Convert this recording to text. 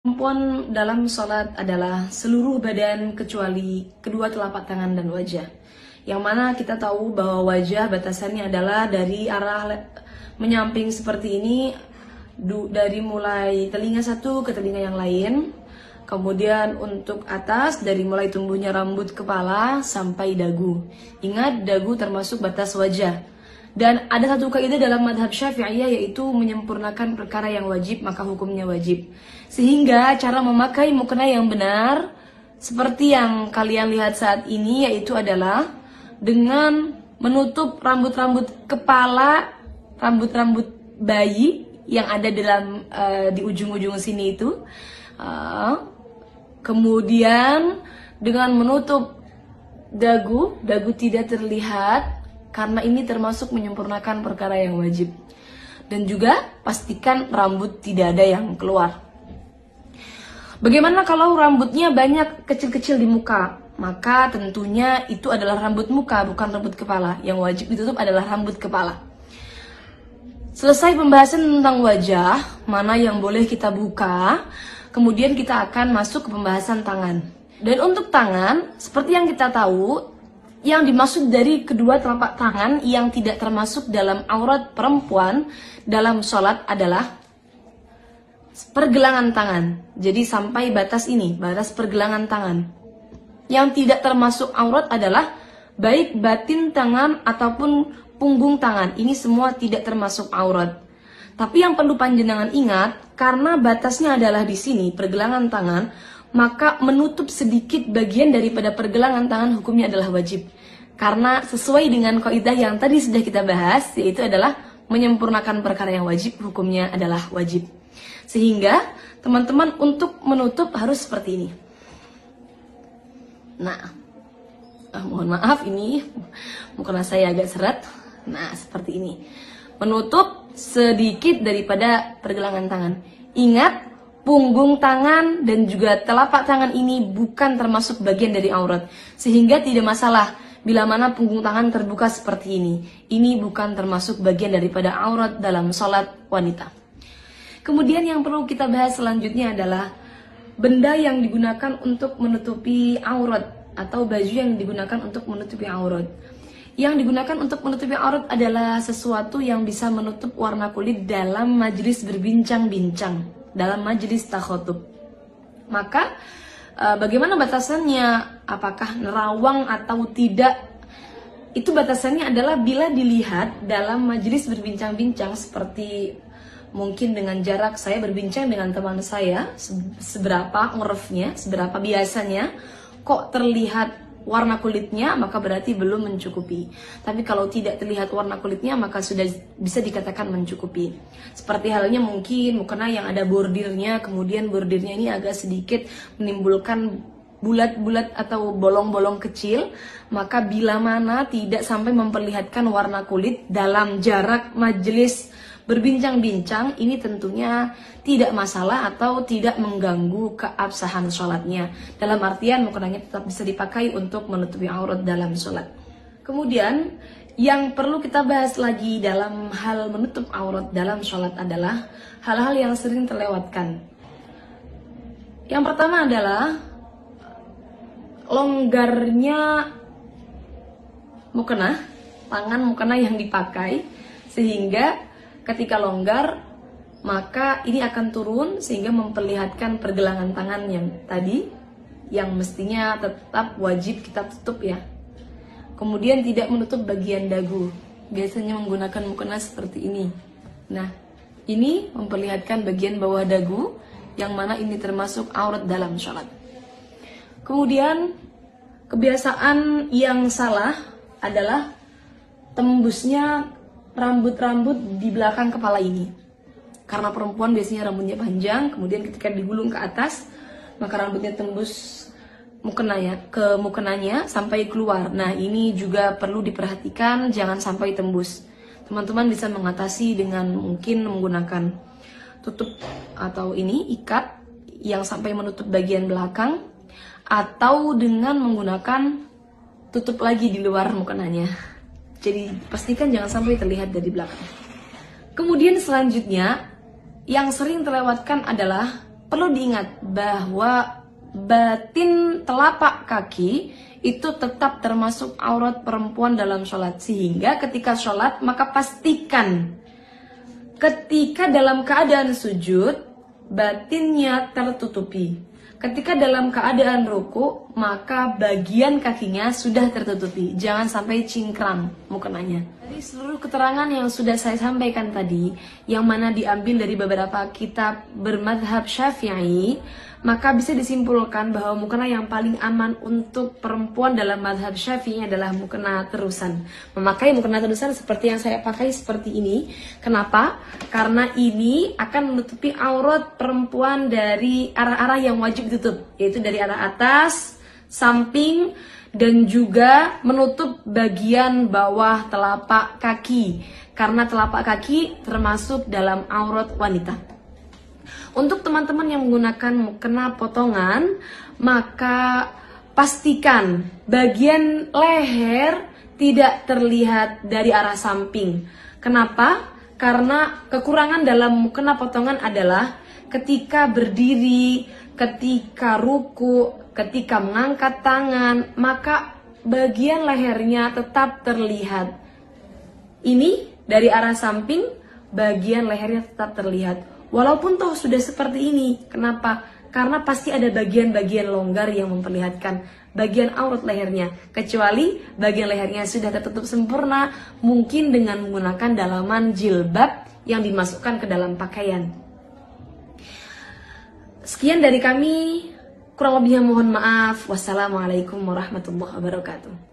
Perempuan dalam sholat adalah seluruh badan kecuali kedua telapak tangan dan wajah. Yang mana kita tahu bahwa wajah batasannya adalah dari arah menyamping seperti ini, dari mulai telinga satu ke telinga yang lain. Kemudian untuk atas dari mulai tumbuhnya rambut kepala sampai dagu. Ingat, dagu termasuk batas wajah. Dan ada satu kaidah dalam madhab Syafi'iyah, yaitu menyempurnakan perkara yang wajib maka hukumnya wajib. Sehingga cara memakai mukena yang benar seperti yang kalian lihat saat ini, yaitu adalah dengan menutup rambut-rambut kepala, rambut-rambut bayi yang ada di ujung-ujung sini itu. Kemudian dengan menutup dagu tidak terlihat, karena ini termasuk menyempurnakan perkara yang wajib. Dan juga pastikan rambut tidak ada yang keluar. Bagaimana kalau rambutnya banyak kecil-kecil di muka? Maka tentunya itu adalah rambut muka, bukan rambut kepala. Yang wajib ditutup adalah rambut kepala. Selesai pembahasan tentang wajah, mana yang boleh kita buka, kemudian kita akan masuk ke pembahasan tangan. Dan untuk tangan, seperti yang kita tahu, yang dimaksud dari kedua telapak tangan yang tidak termasuk dalam aurat perempuan dalam sholat adalah pergelangan tangan. Jadi sampai batas ini, batas pergelangan tangan. Yang tidak termasuk aurat adalah baik batin tangan ataupun punggung tangan. Ini semua tidak termasuk aurat. Tapi yang perlu panjenengan ingat, karena batasnya adalah di sini, pergelangan tangan, maka menutup sedikit bagian daripada pergelangan tangan hukumnya adalah wajib. Karena sesuai dengan kaidah yang tadi sudah kita bahas, yaitu adalah menyempurnakan perkara yang wajib, hukumnya adalah wajib. Sehingga teman-teman untuk menutup harus seperti ini. Nah, mohon maaf ini mukena saya agak seret. Nah, seperti ini. Menutup sedikit daripada pergelangan tangan. Ingat, punggung tangan dan juga telapak tangan ini bukan termasuk bagian dari aurat. Sehingga tidak masalah bila mana punggung tangan terbuka seperti ini. Ini bukan termasuk bagian daripada aurat dalam sholat wanita. Kemudian yang perlu kita bahas selanjutnya adalah benda yang digunakan untuk menutupi aurat atau baju yang digunakan untuk menutupi aurat. Yang digunakan untuk menutupi aurat adalah sesuatu yang bisa menutup warna kulit dalam majelis berbincang-bincang, dalam majelis takhotub. Maka bagaimana batasannya? Apakah nerawang atau tidak? Itu batasannya adalah bila dilihat dalam majelis berbincang-bincang, seperti mungkin dengan jarak saya berbincang dengan teman saya, seberapa urufnya, seberapa biasanya, kok terlihat warna kulitnya, maka berarti belum mencukupi. Tapi kalau tidak terlihat warna kulitnya, maka sudah bisa dikatakan mencukupi. Seperti halnya mungkin mukena yang ada bordirnya, kemudian bordirnya ini agak sedikit menimbulkan bulat-bulat atau bolong-bolong kecil, maka bila mana tidak sampai memperlihatkan warna kulit dalam jarak majelis berbincang-bincang, ini tentunya tidak masalah atau tidak mengganggu keabsahan sholatnya. Dalam artian mukenanya tetap bisa dipakai untuk menutupi aurat dalam sholat. Kemudian yang perlu kita bahas lagi dalam hal menutup aurat dalam sholat adalah hal-hal yang sering terlewatkan. Yang pertama adalah longgarnya mukena, tangan mukena yang dipakai, sehingga ketika longgar, maka ini akan turun sehingga memperlihatkan pergelangan tangan yang tadi, yang mestinya tetap wajib kita tutup ya. Kemudian tidak menutup bagian dagu, biasanya menggunakan mukena seperti ini. Nah, ini memperlihatkan bagian bawah dagu, yang mana ini termasuk aurat dalam sholat. Kemudian kebiasaan yang salah adalah tembusnya rambut-rambut di belakang kepala ini. Karena perempuan biasanya rambutnya panjang, kemudian ketika digulung ke atas, maka rambutnya tembus ke mukenanya sampai keluar. Nah, ini juga perlu diperhatikan, jangan sampai tembus. Teman-teman bisa mengatasi dengan mungkin menggunakan tutup atau ini ikat yang sampai menutup bagian belakang, atau dengan menggunakan tutup lagi di luar mukenanya. Jadi pastikan jangan sampai terlihat dari belakang. Kemudian selanjutnya yang sering terlewatkan adalah perlu diingat bahwa batin telapak kaki itu tetap termasuk aurat perempuan dalam sholat. Sehingga ketika sholat, maka pastikan ketika dalam keadaan sujud, batinnya tertutupi. Ketika dalam keadaan ruku, maka bagian kakinya sudah tertutupi. Jangan sampai cingkrang mukenanya. Dari seluruh keterangan yang sudah saya sampaikan tadi, yang mana diambil dari beberapa kitab bermadhab Syafi'i, maka bisa disimpulkan bahwa mukena yang paling aman untuk perempuan dalam madhab Syafi'i adalah mukena terusan. Memakai mukena terusan seperti yang saya pakai seperti ini. Kenapa? Karena ini akan menutupi aurat perempuan dari arah-arah yang wajib ditutup, yaitu dari arah atas, samping, dan juga menutup bagian bawah telapak kaki. Karena telapak kaki termasuk dalam aurat wanita. Untuk teman-teman yang menggunakan mukena potongan, maka pastikan bagian leher tidak terlihat dari arah samping. Kenapa? Karena kekurangan dalam mukena potongan adalah ketika berdiri, ketika ruku, ketika mengangkat tangan, maka bagian lehernya tetap terlihat. Ini dari arah samping, bagian lehernya tetap terlihat. Walaupun toh sudah seperti ini. Kenapa? Karena pasti ada bagian-bagian longgar yang memperlihatkan bagian aurat lehernya. Kecuali bagian lehernya sudah tertutup sempurna, mungkin dengan menggunakan dalaman jilbab yang dimasukkan ke dalam pakaian. Sekian dari kami, kurang lebihnya mohon maaf. Wassalamualaikum warahmatullahi wabarakatuh.